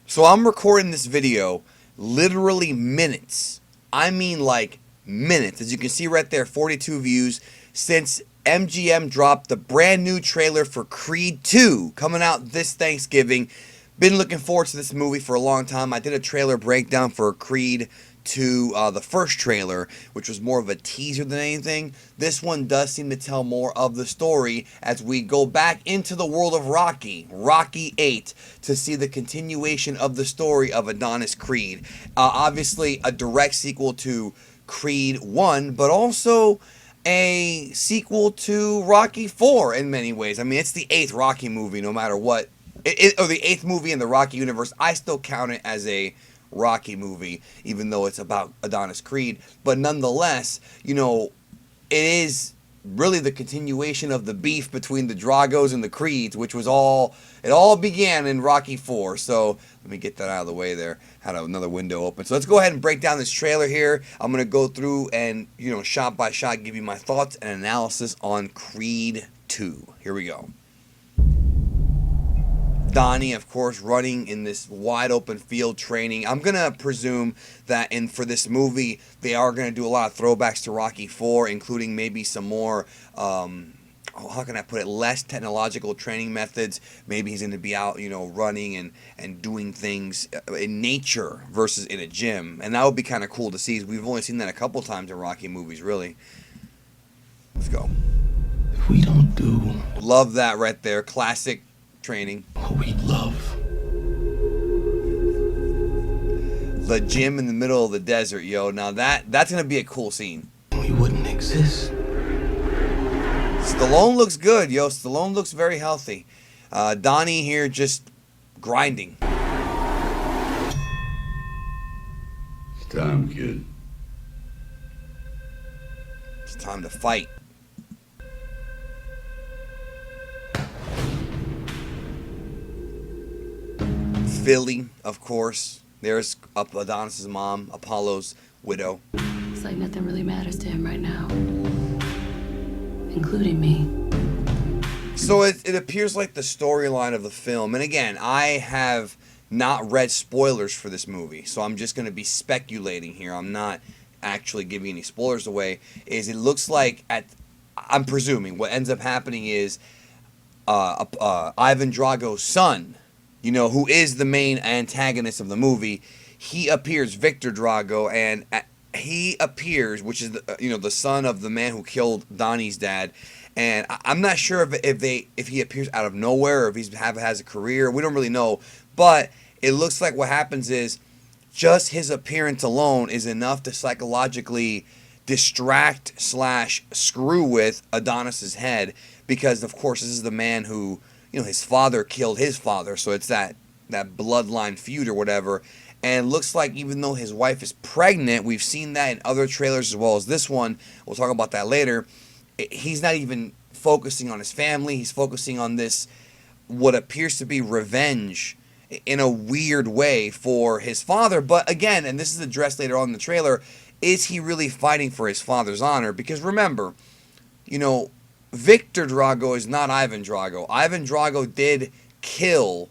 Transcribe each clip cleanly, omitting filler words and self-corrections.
So I'm recording this video literally minutes. I mean like minutes. As you can see right there, 42 views since MGM dropped the brand new trailer for Creed 2 coming out this Thanksgiving. Been looking forward to this movie for a long time. I did a trailer breakdown for Creed 2, the first trailer, which was more of a teaser than anything. This one does seem to tell more of the story as we go back into the world of Rocky 8, to see the continuation of the story of Adonis Creed. Obviously, a direct sequel to Creed 1, but also a sequel to Rocky 4 in many ways. I mean, it's the 8th Rocky movie, no matter what. Or the 8th movie in the Rocky universe. I still count it as a Rocky movie, even though it's about Adonis Creed. But nonetheless, it is really the continuation of the beef between the Dragos and the Creeds, which it all began in Rocky 4. So let me get that out of the way there. Had another window open. So let's go ahead and break down this trailer here. I'm going to go through and, shot by shot, give you my thoughts and analysis on Creed 2. Here we go. Donnie, of course, running in this wide open field training. I'm going to presume that for this movie, they are going to do a lot of throwbacks to Rocky 4, including maybe some more, how can I put it, less technological training methods. Maybe he's going to be out, running and doing things in nature versus in a gym. And that would be kind of cool to see. We've only seen that a couple times in Rocky movies, really. Let's go. If we don't do... Love that right there. Classic training. What we love. The gym in the middle of the desert, yo. Now that's gonna be a cool scene. We wouldn't exist. Stallone looks good, yo. Stallone looks very healthy. Donnie here just grinding. It's time, kid. It's time to fight. Philly, of course. There's Adonis's mom, Apollo's widow. It's like nothing really matters to him right now, including me. So it appears like the storyline of the film, and again, I have not read spoilers for this movie, so I'm just going to be speculating here. I'm not actually giving any spoilers away. It looks like, I'm presuming, what ends up happening is Ivan Drago's son, who is the main antagonist of the movie, he appears, Victor Drago, and he appears, which is the son of the man who killed Donnie's dad. And I'm not sure if he appears out of nowhere or if he has a career. We don't really know, but it looks like what happens is just his appearance alone is enough to psychologically distract / screw with Adonis's head, because of course this is the man who, his father killed his father, so it's that bloodline feud or whatever. And it looks like even though his wife is pregnant, we've seen that in other trailers as well as this one, we'll talk about that later, he's not even focusing on his family. He's focusing on this, what appears to be revenge in a weird way for his father. But again, and this is addressed later on in the trailer, is he really fighting for his father's honor? Because remember, Victor Drago is not Ivan Drago. Ivan Drago did kill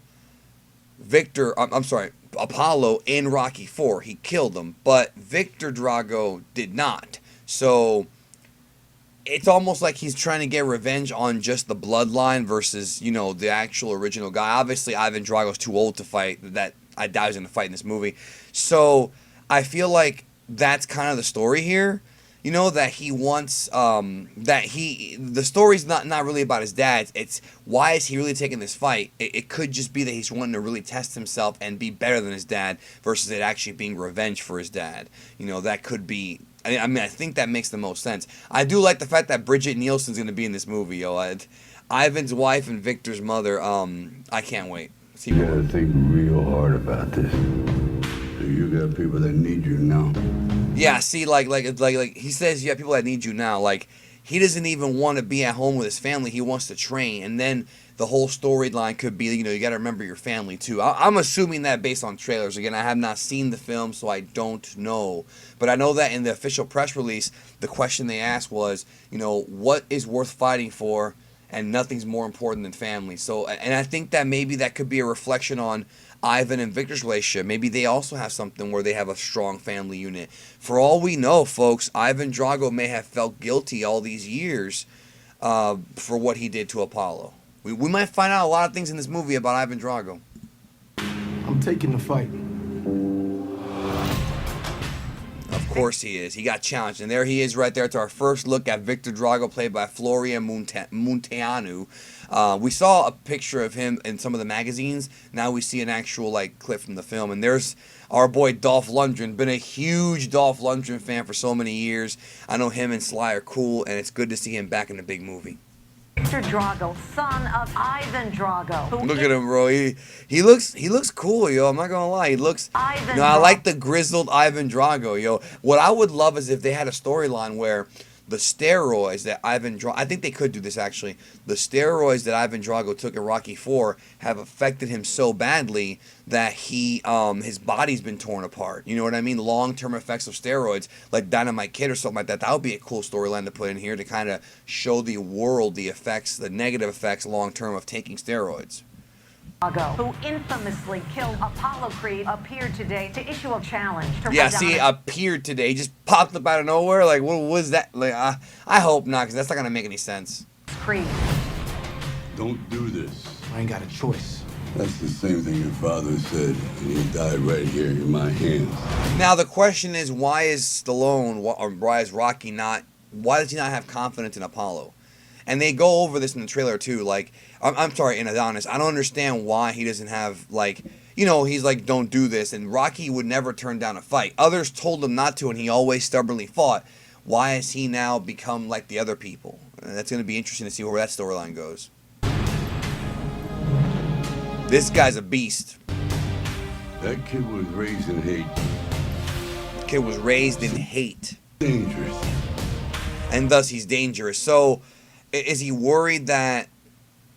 Apollo in Rocky 4. He killed him, but Victor Drago did not. So it's almost like he's trying to get revenge on just the bloodline versus, the actual original guy. Obviously, Ivan Drago's too old to fight. I doubt he's going to fight in this movie. So I feel like that's kind of the story here. That he wants, the story's not really about his dad. It's why is he really taking this fight? It could just be that he's wanting to really test himself and be better than his dad versus it actually being revenge for his dad. That could be, I think that makes the most sense. I do like the fact that Bridget Nielsen's going to be in this movie, yo. Ivan's wife and Victor's mother, I can't wait. You gotta think real hard about this. You got people that need you now. Yeah, see, like he says, you have people that need you now. Like, he doesn't even want to be at home with his family. He wants to train, and then the whole storyline could be, you got to remember your family too. I'm assuming that based on trailers. Again, I have not seen the film, so I don't know. But I know that in the official press release, the question they asked was, what is worth fighting for? And nothing's more important than family. So, and I think that maybe that could be a reflection on Ivan and Victor's relationship. Maybe they also have something where they have a strong family unit. For all we know, folks, Ivan Drago may have felt guilty all these years for what he did to Apollo. We might find out a lot of things in this movie about Ivan Drago. I'm taking the fight. Of course he is. He got challenged. And there he is right there. It's our first look at Victor Drago, played by Florian Munteanu. We saw a picture of him in some of the magazines. Now we see an actual clip from the film. And there's our boy Dolph Lundgren. Been a huge Dolph Lundgren fan for so many years. I know him and Sly are cool, and it's good to see him back in a big movie. Victor Drago, son of Ivan Drago. Look at him, bro. He looks cool, yo. I'm not gonna lie. He looks. I like the grizzled Ivan Drago, yo. What I would love is if they had a storyline where the steroids that Ivan Drago, I think they could do this actually. The steroids that Ivan Drago took in Rocky IV have affected him so badly that his body's been torn apart. You know what I mean? Long-term effects of steroids, like Dynamite Kid or something like that. That would be a cool storyline to put in here to kind of show the world the effects, the negative effects long-term of taking steroids. Who infamously killed Apollo Creed, appeared today to issue a challenge to appeared today. He just popped up out of nowhere. Like, what was that? Like, I hope not, because that's not gonna make any sense. Creed. Don't do this. I ain't got a choice. That's the same thing your father said, and he died right here in my hands. Now the question is, why is Stallone, or why is Rocky not? Why does he not have confidence in Apollo? And they go over this in the trailer too. Like, I'm sorry, in Adonis, I don't understand why he doesn't have, he's like, don't do this. And Rocky would never turn down a fight. Others told him not to, and he always stubbornly fought. Why has he now become like the other people? That's going to be interesting to see where that storyline goes. This guy's a beast. That kid was raised in hate. The kid was raised in hate. Dangerous. And thus he's dangerous. So, is he worried that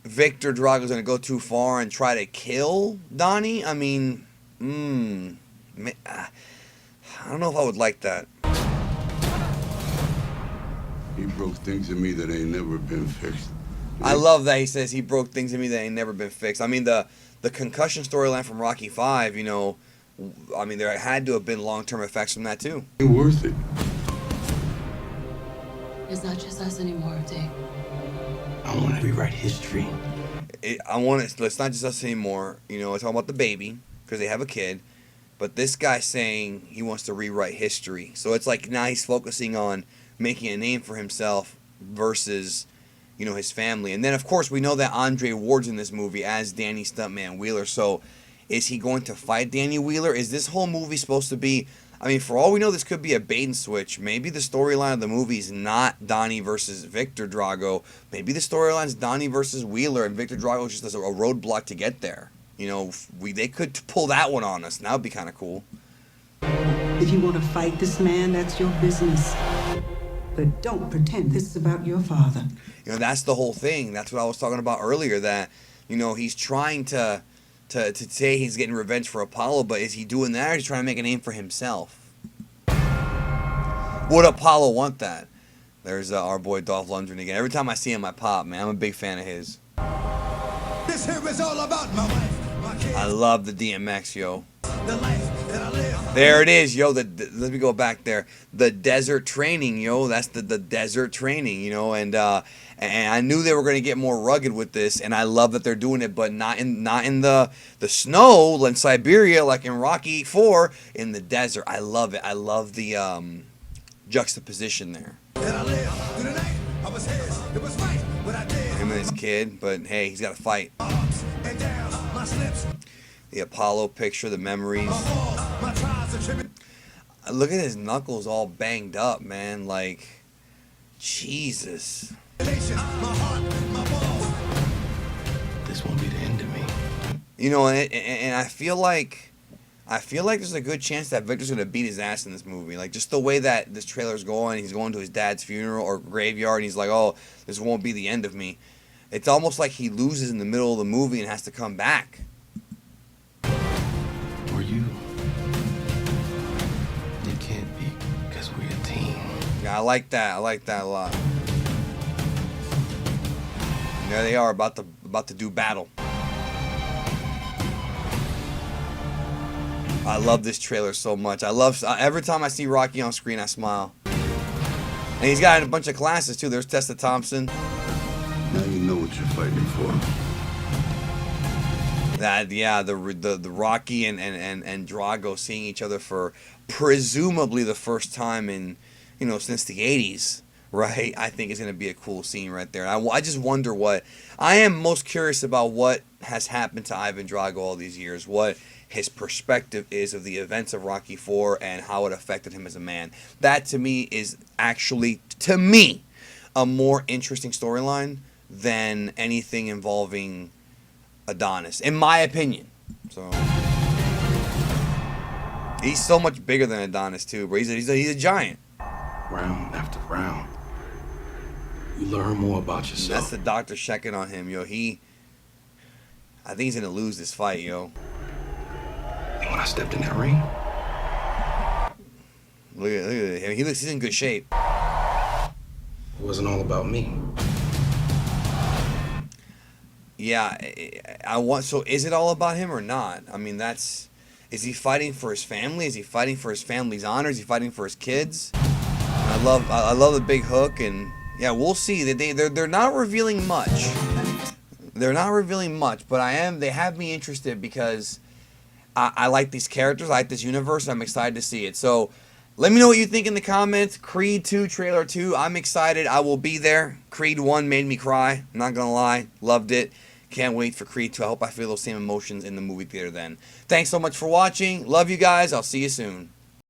Victor Drago is going to go too far and try to kill Donnie? I mean, I don't know if I would like that. He broke things in me that ain't never been fixed. I love that he says he broke things in me that ain't never been fixed. I mean, the concussion storyline from Rocky V, there had to have been long-term effects from that too. Ain't worth it. It's not just us anymore, Dick. I want to rewrite history. It's not just us anymore. It's all about the baby, because they have a kid. But this guy's saying he wants to rewrite history. So it's like now he's focusing on making a name for himself versus, his family. And then, of course, we know that Andre Ward's in this movie as Danny Stuntman Wheeler. So is he going to fight Danny Wheeler? Is this whole movie supposed to be... for all we know, this could be a bait and switch. Maybe the storyline of the movie is not Donnie versus Victor Drago. Maybe the storyline is Donnie versus Wheeler, and Victor Drago is just a roadblock to get there. They could pull that one on us, and that would be kind of cool. If you want to fight this man, that's your business. But don't pretend this is about your father. That's the whole thing. That's what I was talking about earlier, that, he's trying to say he's getting revenge for Apollo, but is he doing that, or is he trying to make a name for himself? Would Apollo want that? There's our boy Dolph Lundgren again. Every time I see him, I pop, man. I'm a big fan of his. This here is all about my wife, my kids. I love the DMX, yo. The life that I live. There it is, yo. Let me go back there. The desert training, yo. That's the desert training, and I knew they were going to get more rugged with this, and I love that they're doing it, but not in the snow in Siberia like in Rocky IV, in the desert. I love it. I love the juxtaposition there. That I live through the night. I was his. It was right what I did. Him and his kid, but hey, he's got to fight. Ups and downs, my slips. The Apollo picture, the memories. My falls, my trials and tribulations. Look at his knuckles all banged up, man. Like, Jesus. My heart, my balls. This won't be the end of me. And I feel like there's a good chance that Victor's gonna beat his ass in this movie. Like, just the way that this trailer's going, he's going to his dad's funeral or graveyard, and he's like, "Oh, this won't be the end of me." It's almost like he loses in the middle of the movie and has to come back. Or you. It can't be, because we're a team. Yeah, I like that. I like that a lot. And there they are, about to do battle. I love this trailer so much. I love every time I see Rocky on screen, I smile. And he's got a bunch of classes too. There's Tessa Thompson. Now you know what you're fighting for. That the Rocky and Drago seeing each other for presumably the first time in since the 80s, right? I think is going to be a cool scene right there. I just wonder what I am most curious about what has happened to Ivan Drago all these years. What his perspective is of the events of Rocky IV and how it affected him as a man. That to me is actually a more interesting storyline than anything involving Adonis, in my opinion. So he's so much bigger than Adonis too, bro. He's a giant. Round after round, you learn more about yourself. That's the doctor checking on him, yo. I think he's gonna lose this fight, yo. And when I stepped in that ring, Look at him. He's in good shape. it wasn't all about me. Yeah, so is it all about him or not? I mean, is he fighting for his family? Is he fighting for his family's honor? Is he fighting for his kids? I love the big hook, and yeah, we'll see. They're not revealing much. They're not revealing much, but they have me interested because I like these characters, I like this universe, and I'm excited to see it. So let me know what you think in the comments. Creed 2 trailer 2. I'm excited. I will be there. Creed 1 made me cry. I'm not gonna lie. Loved it. Can't wait for Creed 2. I hope I feel those same emotions in the movie theater then. Thanks so much for watching. Love you guys. I'll see you soon.